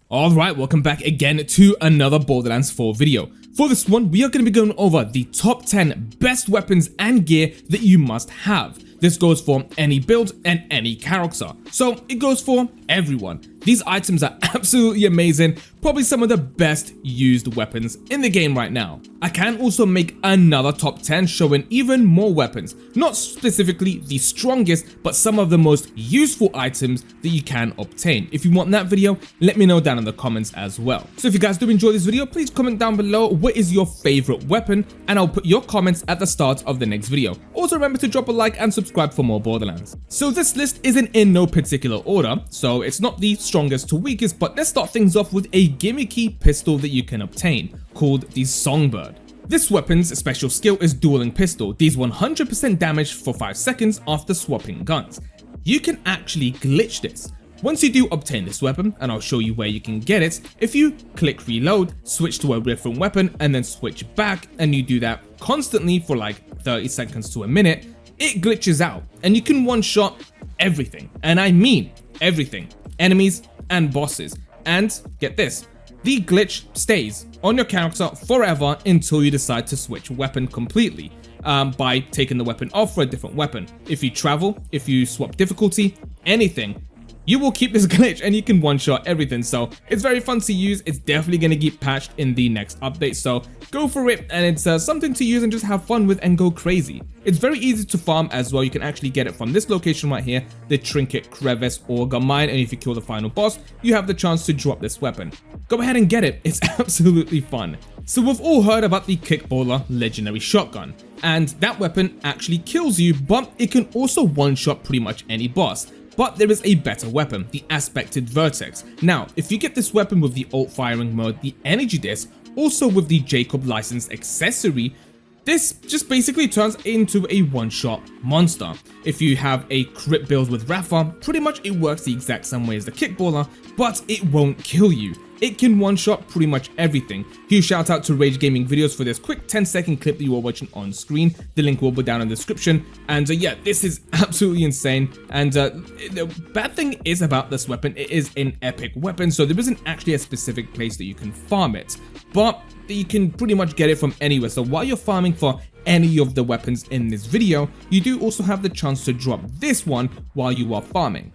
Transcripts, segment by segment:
Alright, welcome back again to another Borderlands 4 video. For this one, we are going to be going over the top 10 best weapons and gear that you must have. This goes for any build and any character, so it goes for everyone. These items are absolutely amazing, probably some of the best used weapons in the game right now. I can also make another top 10 showing even more weapons, not specifically the strongest, but some of the most useful items that you can obtain. If you want that video, let me know down in the comments as well. So if you guys do enjoy this video, please comment down below what is your favorite weapon, and I'll put your comments at the start of the next video. Also remember to drop a like and subscribe for more Borderlands. So this list isn't in no particular order, so it's not the strongest to weakest, but let's start things off with a gimmicky pistol that you can obtain, called the Songbird. This weapon's special skill is Dueling Pistol, deals 100% damage for 5 seconds after swapping guns. You can actually glitch this. Once you do obtain this weapon, and I'll show you where you can get it, if you click reload, switch to a different weapon, and then switch back, and you do that constantly for like 30 seconds to a minute, it glitches out, and you can one-shot everything, and I mean everything, enemies and bosses. And get this, the glitch stays on your character forever until you decide to switch weapon completely by taking the weapon off for a different weapon. If you travel, if you swap difficulty, anything, you will keep this glitch and you can one-shot everything. So it's very fun to use. It's definitely going to get patched in the next update, so go for it, and it's something to use and just have fun with and go crazy. It's very easy to farm as well. You can actually get it from this location right here, the Trinket Crevice Auger Mine, and if you kill the final boss, you have the chance to drop this weapon. Go ahead and get it. It's absolutely fun. So we've all heard about the Kickballer Legendary Shotgun, and that weapon actually kills you, but it can also one-shot pretty much any boss. But there is a better weapon, the Aspected Vertex. Now, if you get this weapon with the alt firing mode, the energy disc, also with the Jacob licensed accessory, this just basically turns into a one-shot monster. If you have a crit build with Rafa, pretty much it works the exact same way as the Kickballer, but it won't kill you. It can one-shot pretty much everything. Huge shout out to Rage Gaming Videos for this quick 10-second clip that you are watching on screen. The link will be down in the description. And yeah, this is absolutely insane. And the bad thing is about this weapon, it is an epic weapon, so there isn't actually a specific place that you can farm it. But you can pretty much get it from anywhere. So while you're farming for any of the weapons in this video, you do also have the chance to drop this one while you are farming.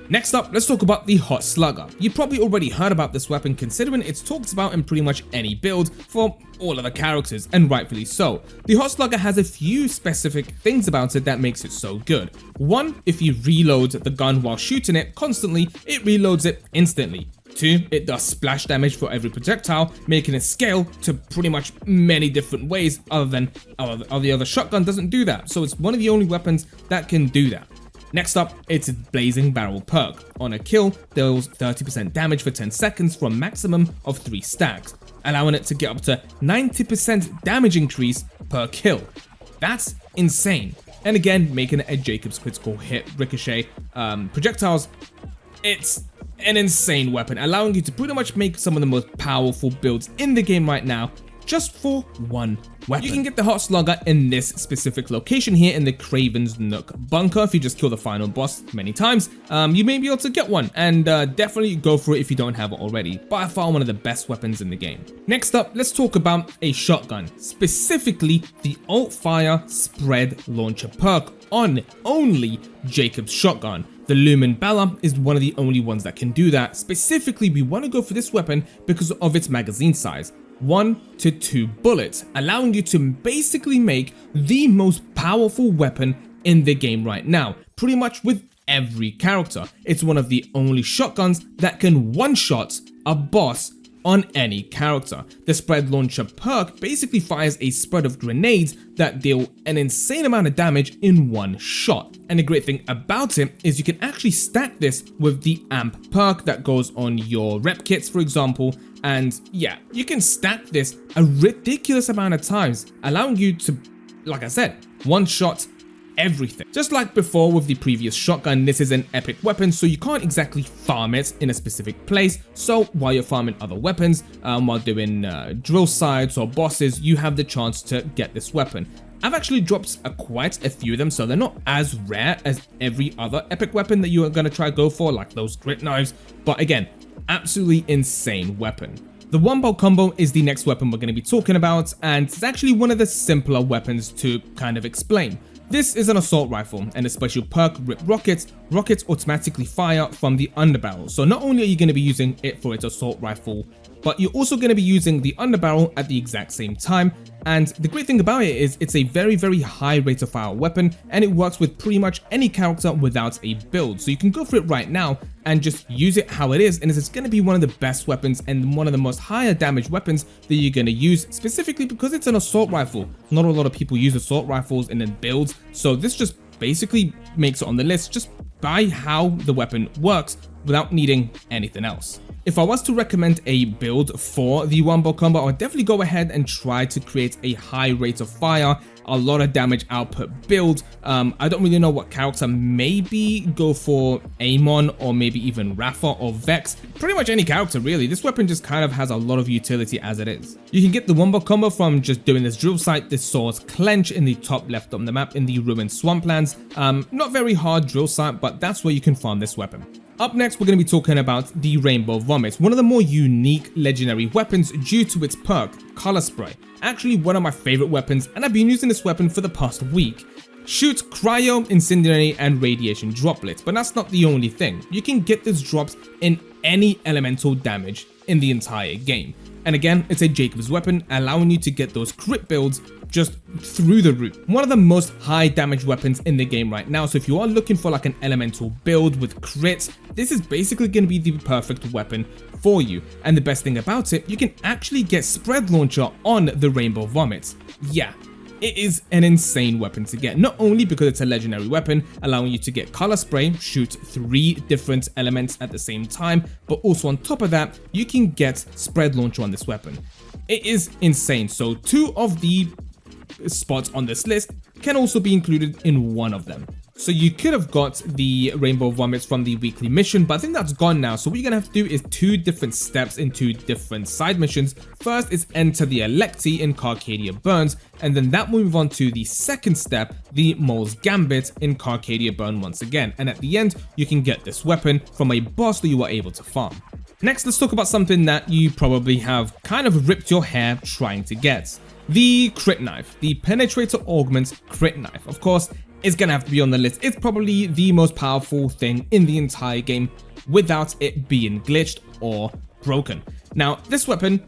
Next up, let's talk about the Hot Slugger. You probably already heard about this weapon considering it's talked about in pretty much any build for all of the characters, and rightfully so. The Hot Slugger has a few specific things about it that makes it so good. One, if you reload the gun while shooting it constantly, it reloads it instantly. 2, it does splash damage for every projectile, making it scale to pretty much many different ways other than the other shotgun doesn't do that. So it's one of the only weapons that can do that. Next up, it's its Blazing Barrel perk. On a kill, deals 30% damage for 10 seconds for a maximum of 3 stacks, allowing it to get up to 90% damage increase per kill. That's insane. And again, making it a Jacob's critical hit ricochet projectiles. It's an insane weapon, allowing you to pretty much make some of the most powerful builds in the game right now just for one weapon. You can get the Hot Slugger in this specific location here in the Craven's Nook bunker. If you just kill the final boss many times, you may be able to get one, and definitely go for it if you don't have it already. By far one of the best weapons in the game. Next up, let's talk about a shotgun, specifically the Alt Fire Spread Launcher perk on only Jacob's shotgun. The Lumen Bella is one of the only ones that can do that. Specifically, we want to go for this weapon because of its magazine size. 1 to 2 bullets, allowing you to basically make the most powerful weapon in the game right now, pretty much with every character. It's one of the only shotguns that can one-shot a boss on any character. The Spread Launcher perk basically fires a spread of grenades that deal an insane amount of damage in one shot. And the great thing about it is you can actually stack this with the Amp perk that goes on your rep kits, for example. And yeah, you can stack this a ridiculous amount of times, allowing you to, like I said, one-shot everything. Just like before with the previous shotgun, this is an epic weapon, so you can't exactly farm it in a specific place. So while you're farming other weapons, while doing drill sites or bosses, you have the chance to get this weapon. I've actually dropped quite a few of them, so they're not as rare as every other epic weapon that you are going to try to go for, like those grit knives. But again, absolutely insane weapon. The one bolt combo is the next weapon we're going to be talking about, and it's actually one of the simpler weapons to kind of explain. This is an assault rifle, and the special perk Rip Rockets automatically fire from the underbarrel. So not only are you going to be using it for its assault rifle, but you're also going to be using the underbarrel at the exact same time. And the great thing about it is it's a very, very high rate of fire weapon, and it works with pretty much any character without a build. So you can go for it right now and just use it how it is, and it's going to be one of the best weapons and one of the most higher damage weapons that you're going to use, specifically because it's an assault rifle. Not a lot of people use assault rifles and then builds, so this just basically makes it on the list just by how the weapon works without needing anything else. If I was to recommend a build for the one bolt combo, I would definitely go ahead and try to create a high rate of fire, a lot of damage output build. I don't really know what character, maybe go for Amon or maybe even Rafa or Vex. Pretty much any character really. This weapon just kind of has a lot of utility as it is. You can get the one bolt combo from just doing this drill site, this Swords Clench in the top left on the map in the ruined swamplands. Not very hard drill site, but that's where you can farm this weapon. Up next, we're going to be talking about the Rainbow Vomit, one of the more unique legendary weapons due to its perk, Color Spray. Actually one of my favorite weapons, and I've been using this weapon for the past week. Shoot cryo, incendiary, and radiation droplets, but that's not the only thing. You can get these drops in any elemental damage in the entire game. And again, it's a Jacob's weapon, allowing you to get those crit builds just through the roof. One of the most high damage weapons in the game right now, so if you are looking for like an elemental build with crits, this is basically going to be the perfect weapon for you. And the best thing about it, you can actually get spread launcher on the Rainbow Vomit. Yeah, it is an insane weapon to get, not only because it's a legendary weapon, allowing you to get color spray, shoot 3 different elements at the same time, but also on top of that, you can get spread launcher on this weapon. It is insane. So 2 of the spots on this list can also be included in one of them. So you could have got the Rainbow Vomits from the weekly mission, but I think that's gone now. So what you're going to have to do is 2 different steps in 2 different side missions. First is enter the Electi in Carcadia Burns, and then that will move on to the second step, the Mole's Gambit in Carcadia Burn once again. And at the end, you can get this weapon from a boss that you are able to farm. Next, let's talk about something that you probably have kind of ripped your hair trying to get. The crit knife, the Penetrator Augment crit knife. Of course, it's gonna have to be on the list. It's probably the most powerful thing in the entire game without it being glitched or broken. Now, this weapon,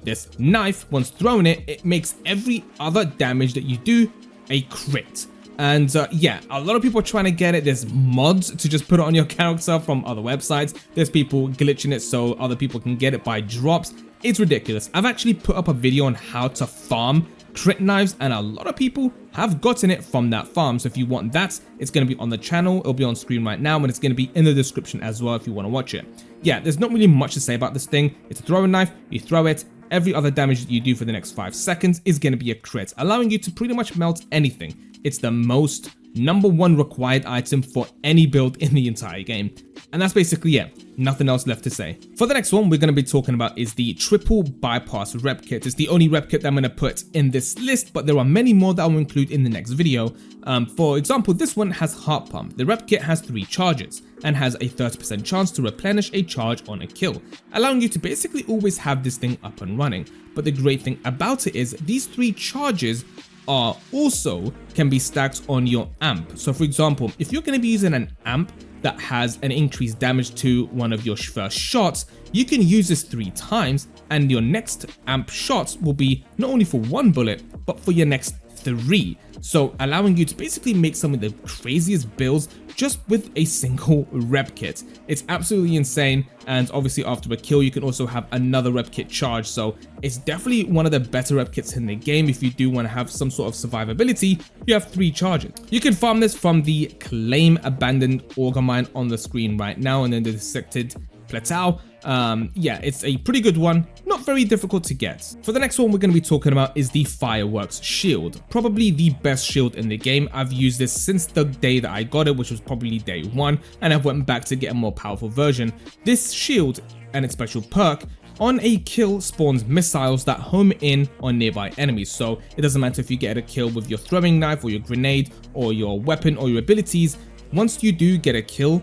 this knife, once thrown it makes every other damage that you do a crit. And yeah, a lot of people are trying to get it. There's mods to just put it on your character from other websites. There's people glitching it so other people can get it by drops. It's ridiculous. I've actually put up a video on how to farm crit knives, and a lot of people have gotten it from that farm. So if you want that, it's going to be on the channel. It'll be on screen right now, and it's going to be in the description as well if you want to watch it. Yeah, there's not really much to say about this thing. It's a throwing knife. You throw it. Every other damage that you do for the next 5 seconds is going to be a crit, allowing you to pretty much melt anything. It's the most #1 required item for any build in the entire game. And that's basically it. Nothing else left to say. For the next one we're going to be talking about is the Triple Bypass Rep Kit. It's the only rep kit that I'm going to put in this list, but there are many more that I will include in the next video. For example, this one has Heart Pump. The rep kit has 3 charges and has a 30% chance to replenish a charge on a kill, allowing you to basically always have this thing up and running. But the great thing about it is these 3 charges are also can be stacked on your amp. So for example, if you're going to be using an amp that has an increased damage to one of your first shots, you can use this 3 times and your next amp shots will be not only for 1 bullet but for your next 3, so allowing you to basically make some of the craziest builds just with a single rep kit. It's absolutely insane, and obviously after a kill you can also have another rep kit charge, so it's definitely one of the better rep kits in the game. If you do want to have some sort of survivability, you have 3 charges. You can farm this from the Claim Abandoned Auger Mine on the screen right now, and then the Dissected Plateau. Yeah, it's a pretty good one, not very difficult to get. For the next one we're going to be talking about is the Fireworks Shield, probably the best shield in the game. I've used this since the day that I got it, which was probably day 1, and I've went back to get a more powerful version. This shield and its special perk on a kill spawns missiles that home in on nearby enemies, so it doesn't matter if you get a kill with your throwing knife or your grenade or your weapon or your abilities. Once you do get a kill,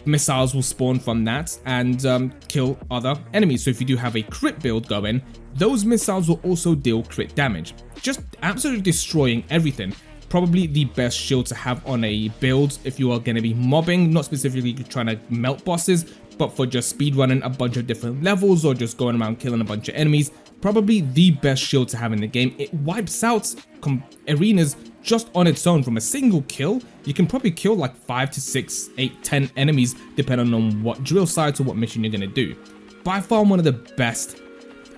missiles will spawn from that and kill other enemies. So if you do have a crit build going, those missiles will also deal crit damage, just absolutely destroying everything. Probably the best shield to have on a build if you are going to be mobbing, not specifically trying to melt bosses, but for just speedrunning a bunch of different levels or just going around killing a bunch of enemies. Probably the best shield to have in the game. It wipes out arenas just on its own. From a single kill, you can probably kill like 5 to 6, 8, 10 enemies depending on what drill site or what mission you're going to do. By far one of the best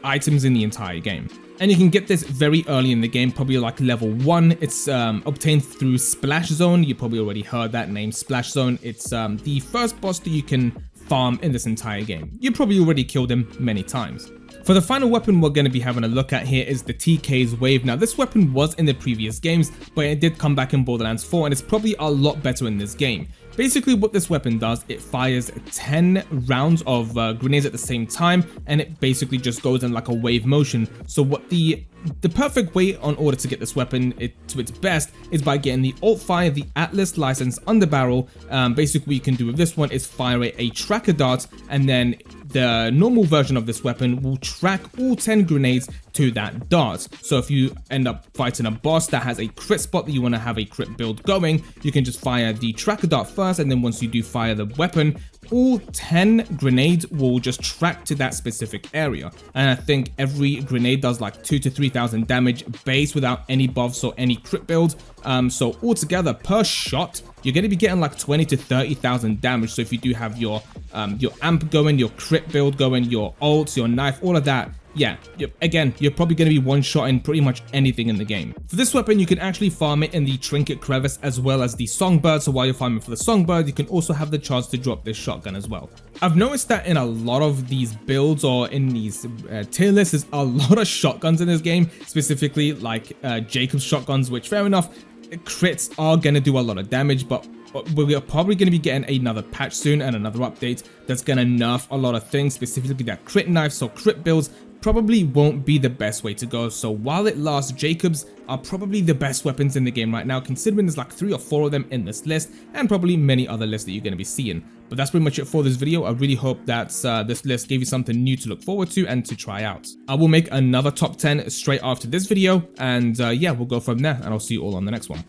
items in the entire game. And you can get this very early in the game, probably like level 1. It's obtained through Splash Zone. You probably already heard that name, Splash Zone. It's the first boss that you can farm in this entire game. You probably already killed him many times. For the final weapon we're going to be having a look at here is the TK's Wave. Now this weapon was in the previous games, but it did come back in Borderlands 4 and it's probably a lot better in this game. Basically what this weapon does, it fires 10 rounds of grenades at the same time, and it basically just goes in like a wave motion. So what the perfect way on order to get this weapon to its best is by getting the alt fire, the Atlas license underbarrel. Basically what you can do with this one is fire a tracker dart, and then the normal version of this weapon will track all 10 grenades to that dart. So if you end up fighting a boss that has a crit spot that you want to have a crit build going, you can just fire the tracker dart first, and then once you do fire the weapon, all 10 grenades will just track to that specific area. And I think every grenade does like 2,000 to 3,000 damage base without any buffs or any crit build. So altogether per shot, you're going to be getting like 20,000 to 30,000 damage. So if you do have your amp going, your crit build going, your ults, your knife, all of that, yeah, again, you're probably going to be one-shotting pretty much anything in the game. For this weapon, you can actually farm it in the Trinket Crevice as well as the Songbird. So while you're farming for the Songbird, you can also have the chance to drop this shotgun as well. I've noticed that in a lot of these builds or in these tier lists, there's a lot of shotguns in this game, specifically like Jacob's shotguns, which fair enough, crits are going to do a lot of damage, but we're probably going to be getting another patch soon and another update that's going to nerf a lot of things, specifically that crit knife. So crit builds probably won't be the best way to go. So while it lasts, Jacobs are probably the best weapons in the game right now, considering there's like 3 or 4 of them in this list and probably many other lists that you're going to be seeing. But that's pretty much it for this video. I really hope that this list gave you something new to look forward to and to try out. I will make another top 10 straight after this video, and yeah, we'll go from there, and I'll see you all on the next one.